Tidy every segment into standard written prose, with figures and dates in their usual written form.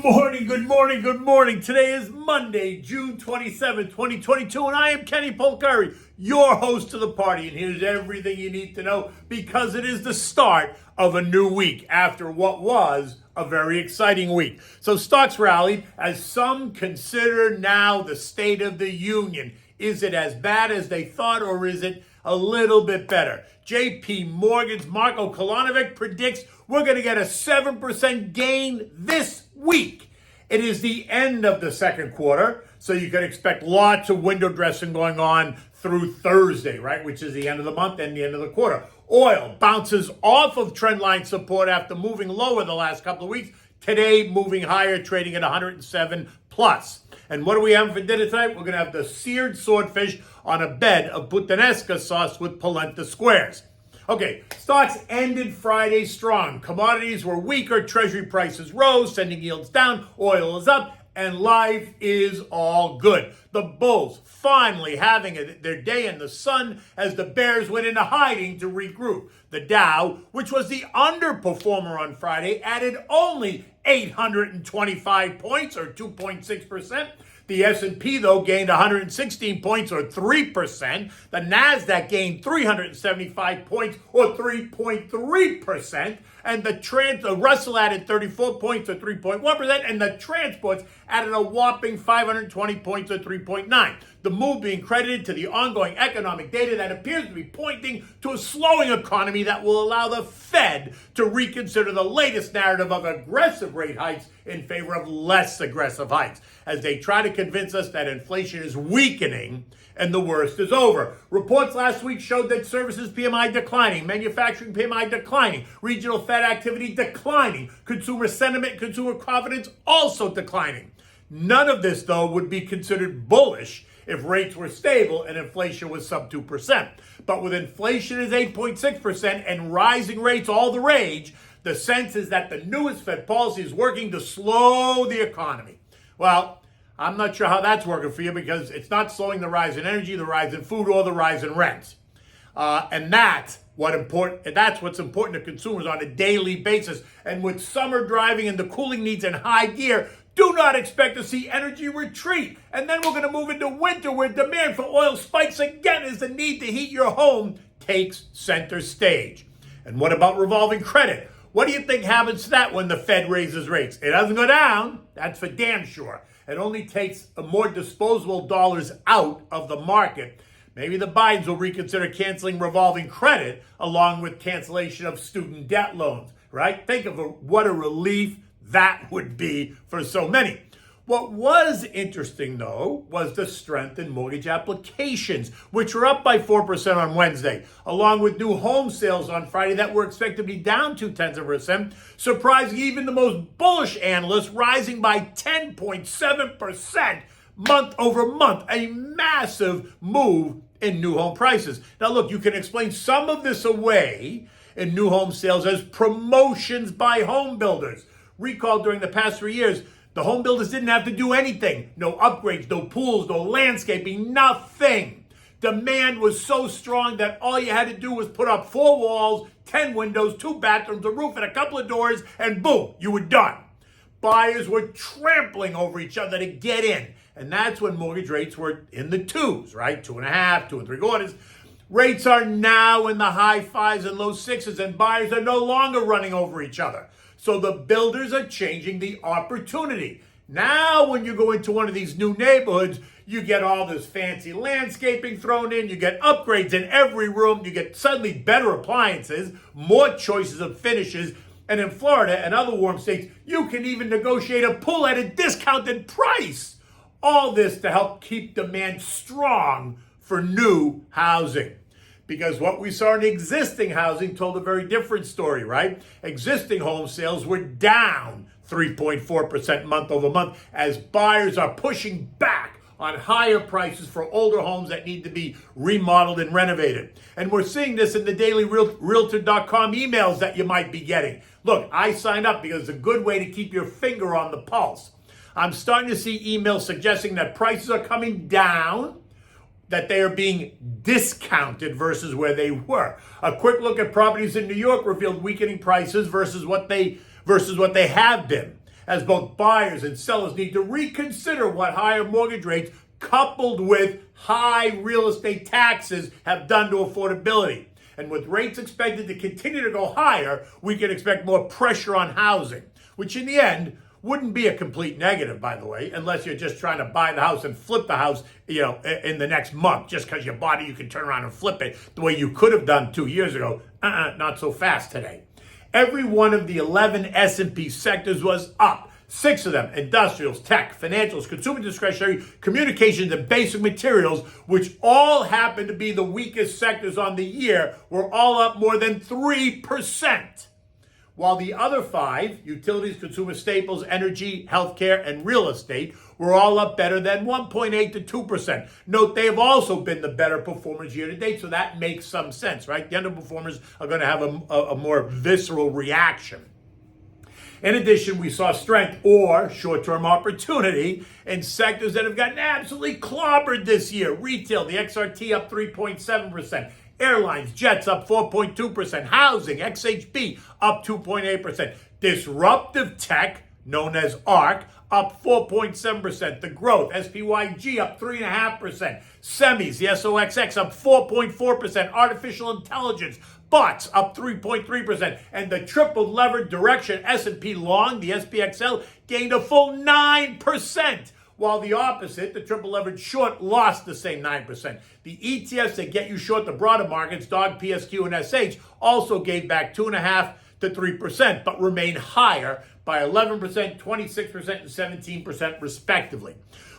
Good morning. Today is Monday, June 27, 2022, and I am Kenny Polcari, your host of the party. And here's everything you need to know because it is the start of a new week after what was a very exciting week. So stocks rallied as some consider now the State of the Union. Is it as bad as they thought, or is it a little bit better? JP Morgan's Marko Kolanovic predicts we're going to get a 7% gain this week. It is the end of the second quarter, so you can expect lots of window dressing going on through Thursday, right, which is the end of the month and the end of the quarter. Oil bounces off of trendline support after moving lower the last couple of weeks. Today, moving higher, trading at 107 plus. And what do we have for dinner tonight? We're going to have the seared swordfish on a bed of Puttanesca sauce with polenta squares. Okay, stocks ended Friday strong. Commodities were weaker, treasury prices rose, sending yields down, oil is up, and life is all good. The bulls finally having their day in the sun as the bears went into hiding to regroup. The Dow, which was the underperformer on Friday, added only 825 points or 2.6%. The S&P, though, gained 116 points or 3%. The NASDAQ gained 375 points or 3.3%. And the Russell added 34 points or 3.1%. And the transports added a whopping 520 points or 3.9%. The move being credited to the ongoing economic data that appears to be pointing to a slowing economy that will allow the Fed to reconsider the latest narrative of aggressive rate hikes in favor of less aggressive hikes, as they try to convince us that inflation is weakening and the worst is over. Reports last week showed that services PMI declining, manufacturing PMI declining, regional Fed activity declining, consumer sentiment, consumer confidence also declining. None of this, though, would be considered bullish if rates were stable and inflation was sub 2%. But with inflation is 8.6% and rising rates all the rage, the sense is that the newest Fed policy is working to slow the economy. Well, I'm not sure how that's working for you because it's not slowing the rise in energy, the rise in food, or the rise in rents. And that's what's important to consumers on a daily basis. And with summer driving and the cooling needs in high gear, do not expect to see energy retreat. And then we're going to move into winter where demand for oil spikes again as the need to heat your home takes center stage. And what about revolving credit? What do you think happens to that when the Fed raises rates? It doesn't go down. That's for damn sure. It only takes more disposable dollars out of the market. Maybe the Bidens will reconsider canceling revolving credit along with cancellation of student debt loans, right? Think of what a relief that would be for so many. What was interesting, though, was the strength in mortgage applications, which were up by 4% on Wednesday, along with new home sales on Friday that were expected to be down 0.2%, surprising even the most bullish analysts, rising by 10.7% month over month, a massive move in new home prices. Now, look, you can explain some of this away in new home sales as promotions by home builders. Recall during the past 3 years, the home builders didn't have to do anything. No upgrades, no pools, no landscaping, nothing. Demand was so strong that all you had to do was put up 4 walls, 10 windows, 2 bathrooms, a roof, and a couple of doors, and boom, you were done. Buyers were trampling over each other to get in. And that's when mortgage rates were in the 2s, right? 2.5, 2 3/4. Rates are now in the high 5s and low 6s, and buyers are no longer running over each other. So the builders are changing the opportunity. Now, when you go into one of these new neighborhoods, you get all this fancy landscaping thrown in, you get upgrades in every room, you get suddenly better appliances, more choices of finishes, and in Florida and other warm states, you can even negotiate a pool at a discounted price. All this to help keep demand strong for new housing. Because what we saw in existing housing told a very different story, right? Existing home sales were down 3.4% month over month as buyers are pushing back on higher prices for older homes that need to be remodeled and renovated. And we're seeing this in the daily Realtor.com emails that you might be getting. Look, I signed up because it's a good way to keep your finger on the pulse. I'm starting to see emails suggesting that prices are coming down, that they are being discounted versus where they were. A quick look at properties in New York revealed weakening prices versus what they have been. as both buyers and sellers need to reconsider what higher mortgage rates coupled with high real estate taxes have done to affordability. And with rates expected to continue to go higher, we can expect more pressure on housing, which in the end wouldn't be a complete negative, by the way, unless you're just trying to buy the house and flip the house, in the next month. Just because you bought it, you can turn around and flip it the way you could have done 2 years ago. Not so fast today. Every one of the 11 S&P sectors was up. 6 of them, industrials, tech, financials, consumer discretionary, communications, and basic materials, which all happen to be the weakest sectors on the year, were all up more than 3%. While the other 5, utilities, consumer staples, energy, healthcare, and real estate, were all up better than 1.8 to 2%. Note they have also been the better performers year to date, so that makes some sense, right? The underperformers are going to have a more visceral reaction. In addition, we saw strength or short-term opportunity in sectors that have gotten absolutely clobbered this year. Retail, the XRT up 3.7%. Airlines, jets up 4.2%. Housing, XHB up 2.8%. Disruptive tech, known as ARC, up 4.7%. The growth, SPYG, up 3.5%. Semis, the SOXX, up 4.4%. Artificial intelligence, bots, up 3.3%. And the triple levered direction S&P long, the SPXL, gained a full 9%. While the opposite, the triple leverage short, lost the same 9%. The ETFs that get you short the broader markets, DOG, PSQ, and SH, also gave back 2.5% to 3%, but remain higher by 11%, 26%, and 17% respectively.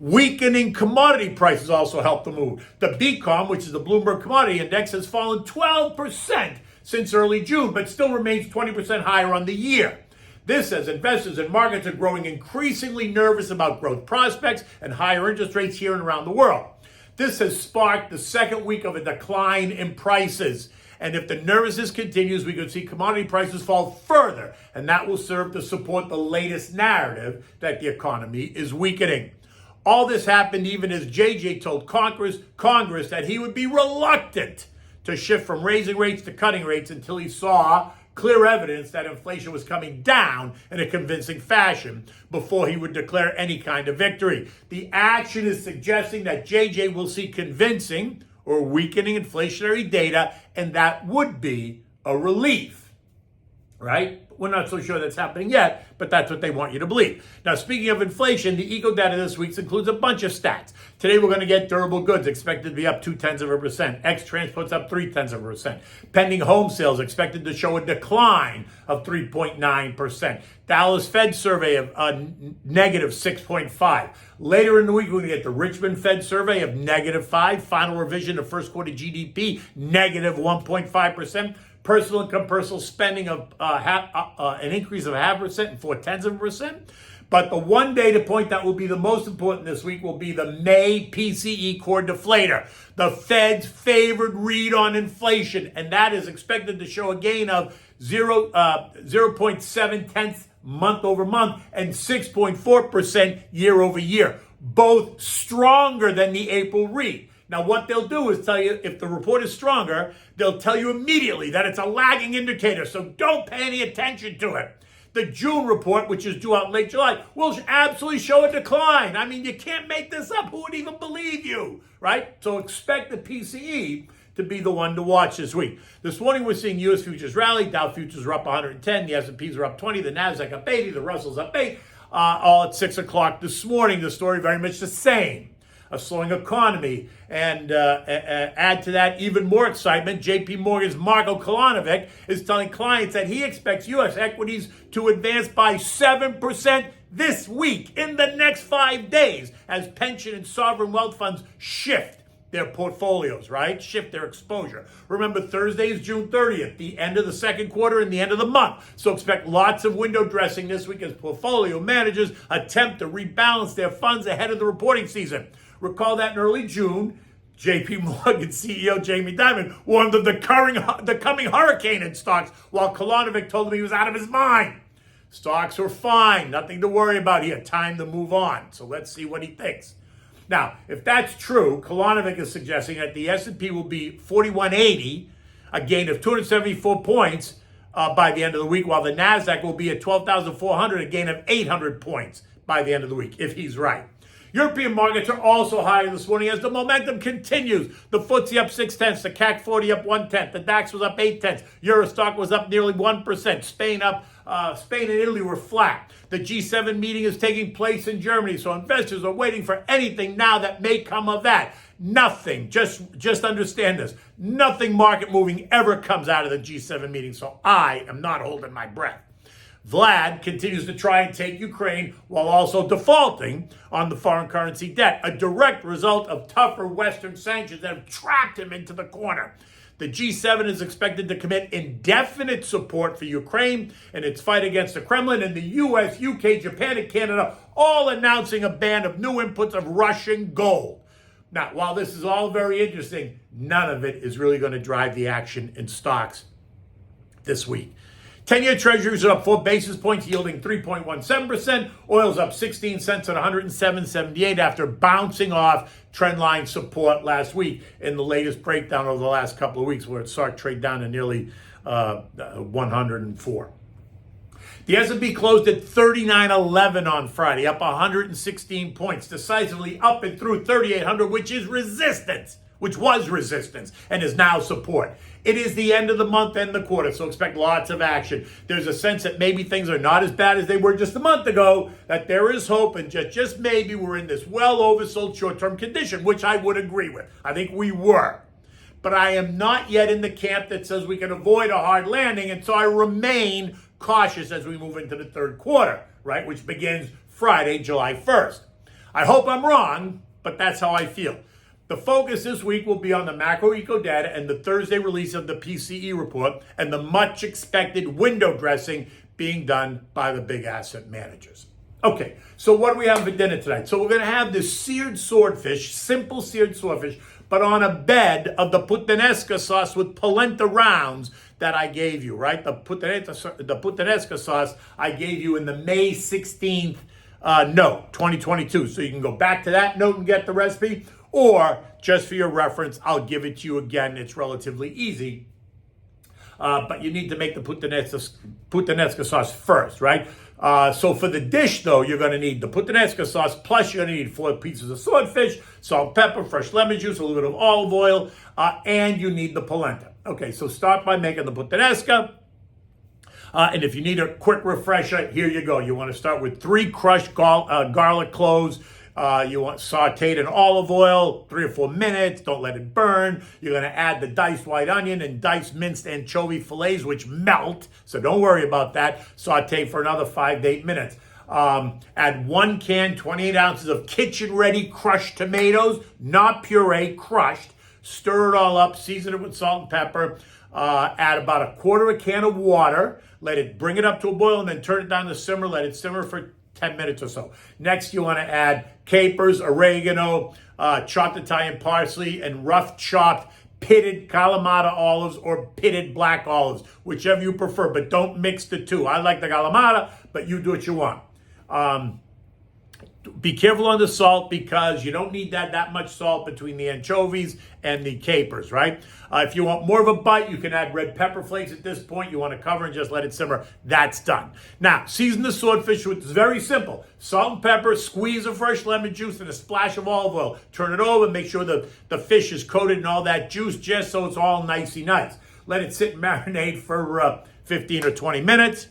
Weakening commodity prices also helped the move. The BCOM, which is the Bloomberg Commodity Index, has fallen 12% since early June, but still remains 20% higher on the year. This as investors and markets are growing increasingly nervous about growth prospects and higher interest rates here and around the world. This has sparked the second week of a decline in prices. And if the nervousness continues, we could see commodity prices fall further, and that will serve to support the latest narrative that the economy is weakening. All this happened even as JJ told Congress that he would be reluctant to shift from raising rates to cutting rates until he saw clear evidence that inflation was coming down in a convincing fashion before he would declare any kind of victory. The action is suggesting that JJ will see convincing or weakening inflationary data, and that would be a relief, right? We're not so sure that's happening yet, but that's what they want you to believe. Now, speaking of inflation, the eco data this week includes a bunch of stats. Today, we're going to get durable goods expected to be up 0.2%. Ex-transport's up 0.3%. Pending home sales expected to show a decline of 3.9%. Dallas Fed survey of negative 6.5. Later in the week, we're going to get the Richmond Fed survey of negative 5. Final revision of first quarter GDP, negative 1.5%. Personal income, personal spending of an increase of 0.5% and 0.4%. But the one data point that will be the most important this week will be the May PCE core deflator, the Fed's favored read on inflation, and that is expected to show a gain of 0.7 month over month and 6.4% year over year, both stronger than the April read. Now, what they'll do is tell you, if the report is stronger, they'll tell you immediately that it's a lagging indicator, so don't pay any attention to it. The June report, which is due out late July, will absolutely show a decline. I mean, you can't make this up. Who would even believe you, right? So expect the PCE to be the one to watch this week. This morning, we're seeing U.S. futures rally. Dow futures are up 110. The S&Ps are up 20. The Nasdaq up 80. The Russell's up 8. All at 6 o'clock this morning. The story very much the same. A slowing economy, and add to that even more excitement. JP Morgan's Marko Kolanovic is telling clients that he expects U.S. equities to advance by 7% this week in the next 5 days as pension and sovereign wealth funds shift their portfolios, right? Shift their exposure. Remember, Thursday is June 30th, the end of the second quarter and the end of the month. So expect lots of window dressing this week as portfolio managers attempt to rebalance their funds ahead of the reporting season. Recall that in early June, JP Morgan CEO Jamie Dimon warned of the coming hurricane in stocks, while Kolanovic told him he was out of his mind. Stocks were fine, nothing to worry about here, time to move on. So let's see what he thinks. Now, if that's true, Kolanovic is suggesting that the S&P will be 4180, a gain of 274 points by the end of the week, while the NASDAQ will be at 12,400, a gain of 800 points by the end of the week, if he's right. European markets are also higher this morning as the momentum continues. The FTSE up 0.6, the CAC 40 up 0.1, the DAX was up 0.8, Eurostock was up nearly 1%, Spain and Italy were flat. The G7 meeting is taking place in Germany, so investors are waiting for anything now that may come of that. Nothing, just understand this, nothing market moving ever comes out of the G7 meeting, so I am not holding my breath. Vlad continues to try and take Ukraine while also defaulting on the foreign currency debt, a direct result of tougher Western sanctions that have trapped him into the corner. The G7 is expected to commit indefinite support for Ukraine in its fight against the Kremlin, and the US, UK, Japan, and Canada all announcing a ban of new inputs of Russian gold. Now, while this is all very interesting, none of it is really going to drive the action in stocks this week. 10-year treasuries are up 4 basis points, yielding 3.17%. Oil's up 16 cents at 107.78 after bouncing off trendline support last week in the latest breakdown over the last couple of weeks, where it saw it trade down to nearly 104. The S&P closed at 39.11 on Friday, up 116 points, decisively up and through 3,800, which was resistance, and is now support. It is the end of the month and the quarter, so expect lots of action. There's a sense that maybe things are not as bad as they were just a month ago, that there is hope, and just maybe we're in this well oversold short-term condition, which I would agree with. I think we were. But I am not yet in the camp that says we can avoid a hard landing, and so I remain cautious as we move into the third quarter, right, which begins Friday, July 1st. I hope I'm wrong, but that's how I feel. The focus this week will be on the macroeco data and the Thursday release of the PCE report and the much expected window dressing being done by the big asset managers. Okay, so what do we have for dinner tonight? So we're going to have this seared swordfish, simple seared swordfish, but on a bed of the Puttanesca sauce with polenta rounds that I gave you, right? The Puttanesca sauce I gave you in the May 16th note, 2022. So you can go back to that note and get the recipe. Or, just for your reference, I'll give it to you again. It's relatively easy. But you need to make the Puttanesca sauce first, right? So for the dish, though, you're going to need the Puttanesca sauce, plus you're going to need 4 pieces of swordfish, salt, pepper, fresh lemon juice, a little bit of olive oil, and you need the polenta. Okay, so start by making the Puttanesca. And if you need a quick refresher, here you go. You want to start with 3 crushed garlic cloves. You want sauteed in olive oil, 3 or 4 minutes. Don't let it burn. You're going to add the diced white onion and diced minced anchovy fillets, which melt. So don't worry about that. Saute for another 5 to 8 minutes. Add 1 can, 28 ounces of kitchen-ready crushed tomatoes, not puree, crushed. Stir it all up. Season it with salt and pepper. Add about 1/4 can of water. Bring it up to a boil, and then turn it down to simmer. Let it simmer for 10 minutes or so. Next, you want to add capers, oregano, chopped Italian parsley, and rough chopped pitted Kalamata olives or pitted black olives, whichever you prefer, but don't mix the two. I like the Kalamata, but you do what you want. Be careful on the salt because you don't need that much salt between the anchovies and the capers, right? If you want more of a bite, you can add red pepper flakes at this point. You want to cover and just let it simmer. That's done. Now, season the swordfish, which is very simple. Salt and pepper, squeeze of fresh lemon juice, and a splash of olive oil. Turn it over, make sure the fish is coated in all that juice just so it's all nicey nice. Let it sit and marinate for 15 or 20 minutes.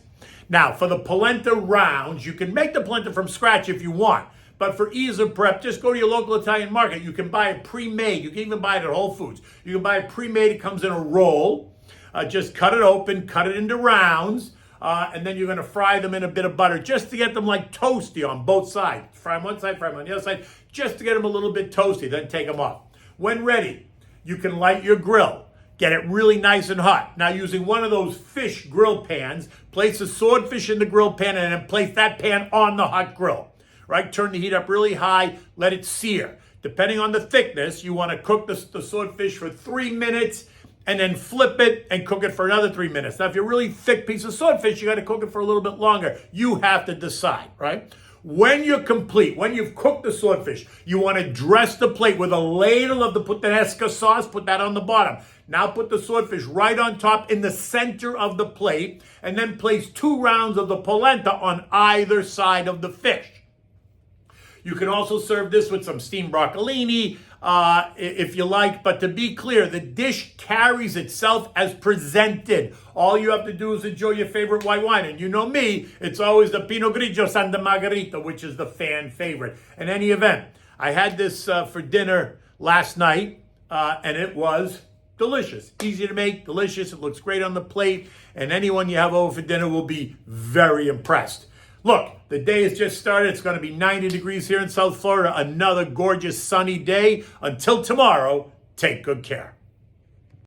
Now, for the polenta rounds, you can make the polenta from scratch if you want. But for ease of prep, just go to your local Italian market. You can buy it pre-made. You can even buy it at Whole Foods. You can buy it pre-made. It comes in a roll. Just cut it open, cut it into rounds, and then you're going to fry them in a bit of butter just to get them like toasty on both sides. Fry them one side, fry them on the other side, just to get them a little bit toasty. Then take them off. When ready, you can light your grill. Get it really nice and hot. Now, using one of those fish grill pans, place the swordfish in the grill pan and then place that pan on the hot grill. Right? Turn the heat up really high. Let it sear. Depending on the thickness, you want to cook the swordfish for 3 minutes and then flip it and cook it for another 3 minutes. Now, if you're a really thick piece of swordfish, you got to cook it for a little bit longer. You have to decide, right? When you're complete, when you've cooked the swordfish, you want to dress the plate with a ladle of the Puttanesca sauce. Put that on the bottom. Now put the swordfish right on top in the center of the plate, and then place 2 rounds of the polenta on either side of the fish. You can also serve this with some steamed broccolini, if you like. But to be clear, the dish carries itself as presented. All you have to do is enjoy your favorite white wine. And you know me, it's always the Pinot Grigio Santa Margherita, which is the fan favorite. In any event, I had this for dinner last night, and it was delicious. Easy to make, delicious. It looks great on the plate. And anyone you have over for dinner will be very impressed. Look, the day has just started. It's going to be 90 degrees here in South Florida. Another gorgeous sunny day. Until tomorrow, take good care.